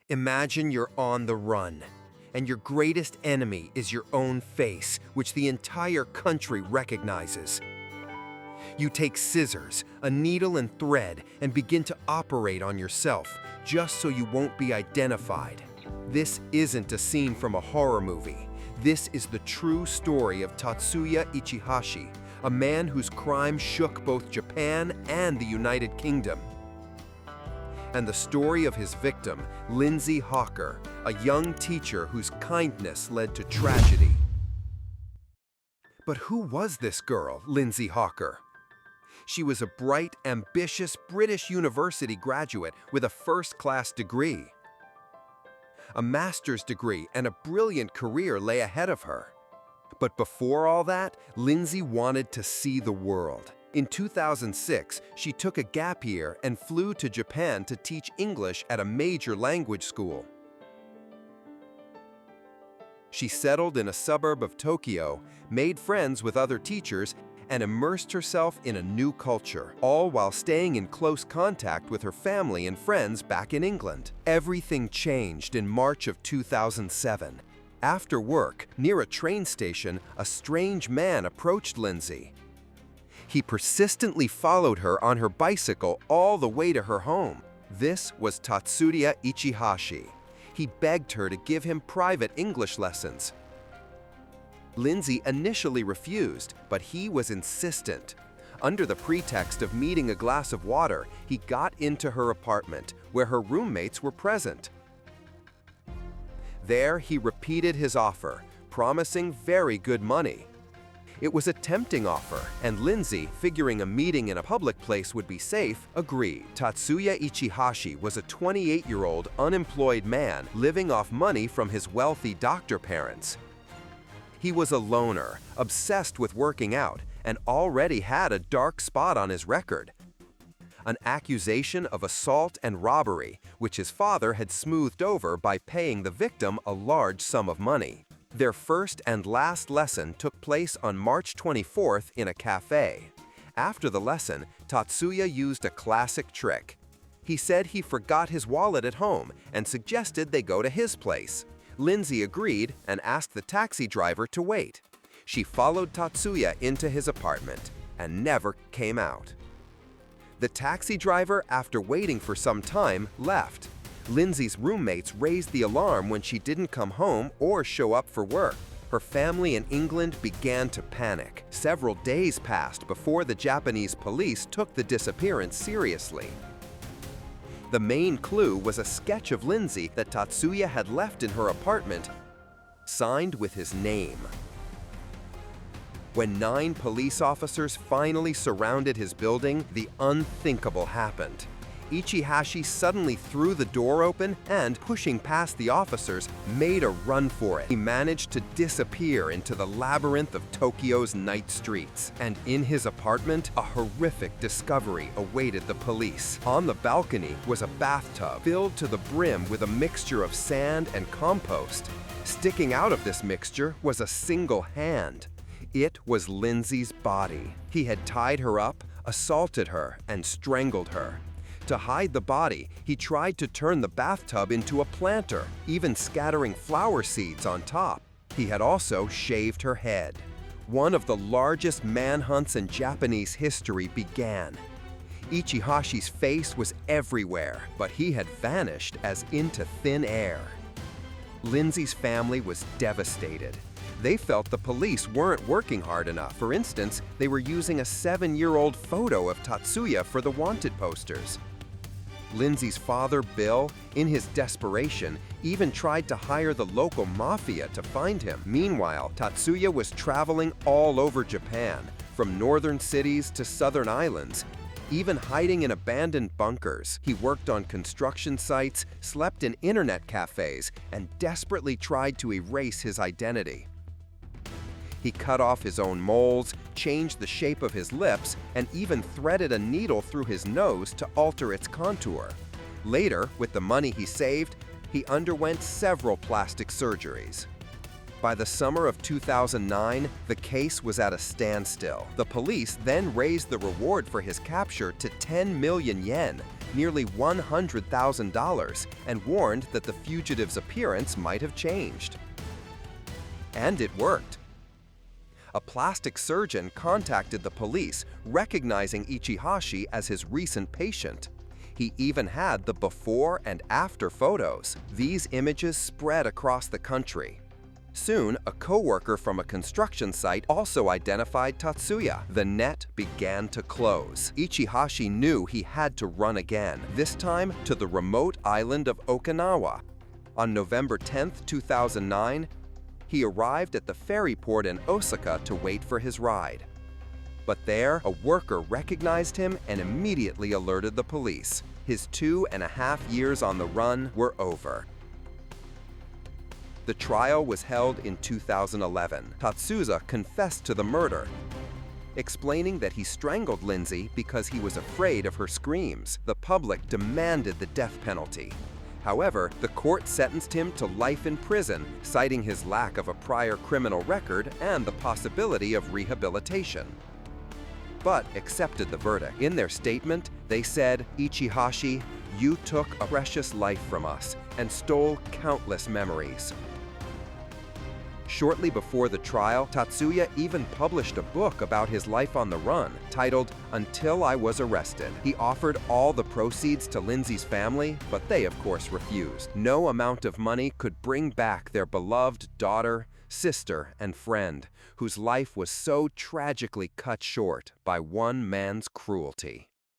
Imagine you're on the run, and your greatest enemy is your own face, which the entire country recognizes. You take scissors, a needle and thread, and begin to operate on yourself, just so you won't be identified. This isn't a scene from a horror movie. This is the true story of Tatsuya Ichihashi, a man whose crime shook both Japan and the United Kingdom. And the story of his victim, Lindsay Hawker, a young teacher whose kindness led to tragedy. But who was this girl, Lindsay Hawker? She was a bright, ambitious British university graduate with a first-class degree. A master's degree and a brilliant career lay ahead of her. But before all that, Lindsay wanted to see the world. In 2006, she took a gap year and flew to Japan to teach English at a major language school. She settled in a suburb of Tokyo, made friends with other teachers, and immersed herself in a new culture, all while staying in close contact with her family and friends back in England. Everything changed in March of 2007. After work, near a train station, a strange man approached Lindsay. He persistently followed her on her bicycle all the way to her home. This was Tatsuya Ichihashi. He begged her to give him private English lessons. Lindsay initially refused, but he was insistent. Under the pretext of meeting a glass of water, he got into her apartment, where her roommates were present. There, he repeated his offer, promising very good money. It was a tempting offer, and Lindsay, figuring a meeting in a public place would be safe, agreed. Tatsuya Ichihashi was a 28-year-old unemployed man living off money from his wealthy doctor parents. He was a loner, obsessed with working out, and already had a dark spot on his record. An accusation of assault and robbery, which his father had smoothed over by paying the victim a large sum of money. Their first and last lesson took place on March 24th in a cafe. After the lesson, Tatsuya used a classic trick. He said he forgot his wallet at home and suggested they go to his place. Lindsay agreed and asked the taxi driver to wait. She followed Tatsuya into his apartment and never came out. The taxi driver, after waiting for some time, left. Lindsay's roommates raised the alarm when she didn't come home or show up for work. Her family in England began to panic. Several days passed before the Japanese police took the disappearance seriously. The main clue was a sketch of Lindsay that Tatsuya had left in her apartment, signed with his name. When 9 police officers finally surrounded his building, the unthinkable happened. Ichihashi suddenly threw the door open and, pushing past the officers, made a run for it. He managed to disappear into the labyrinth of Tokyo's night streets. And in his apartment, a horrific discovery awaited the police. On the balcony was a bathtub filled to the brim with a mixture of sand and compost. Sticking out of this mixture was a single hand. It was Lindsay's body. He had tied her up, assaulted her, and strangled her. To hide the body, he tried to turn the bathtub into a planter, even scattering flower seeds on top. He had also shaved her head. One of the largest manhunts in Japanese history began. Ichihashi's face was everywhere, but he had vanished as into thin air. Lindsay's family was devastated. They felt the police weren't working hard enough. For instance, they were using a 7-year-old photo of Tatsuya for the wanted posters. Lindsay's father, Bill, in his desperation, even tried to hire the local mafia to find him. Meanwhile, Tatsuya was traveling all over Japan, from northern cities to southern islands, even hiding in abandoned bunkers. He worked on construction sites, slept in internet cafes, and desperately tried to erase his identity. He cut off his own moles, changed the shape of his lips, and even threaded a needle through his nose to alter its contour. Later, with the money he saved, he underwent several plastic surgeries. By the summer of 2009, the case was at a standstill. The police then raised the reward for his capture to 10 million yen, nearly $100,000, and warned that the fugitive's appearance might have changed. And it worked. A plastic surgeon contacted the police, recognizing Ichihashi as his recent patient. He even had the before and after photos. These images spread across the country. Soon, a co-worker from a construction site also identified Tatsuya. The net began to close. Ichihashi knew he had to run again, this time to the remote island of Okinawa. On November 10, 2009, he arrived at the ferry port in Osaka to wait for his ride. But there, a worker recognized him and immediately alerted the police. His 2.5 years on the run were over. The trial was held in 2011. Tatsuya confessed to the murder, explaining that he strangled Lindsay because he was afraid of her screams. The public demanded the death penalty. However, the court sentenced him to life in prison, citing his lack of a prior criminal record and the possibility of rehabilitation, but accepted the verdict. In their statement, they said, "Ichihashi, you took a precious life from us and stole countless memories." Shortly before the trial, Tatsuya even published a book about his life on the run, titled Until I Was Arrested. He offered all the proceeds to Lindsay's family, but they of course refused. No amount of money could bring back their beloved daughter, sister, and friend, whose life was so tragically cut short by one man's cruelty.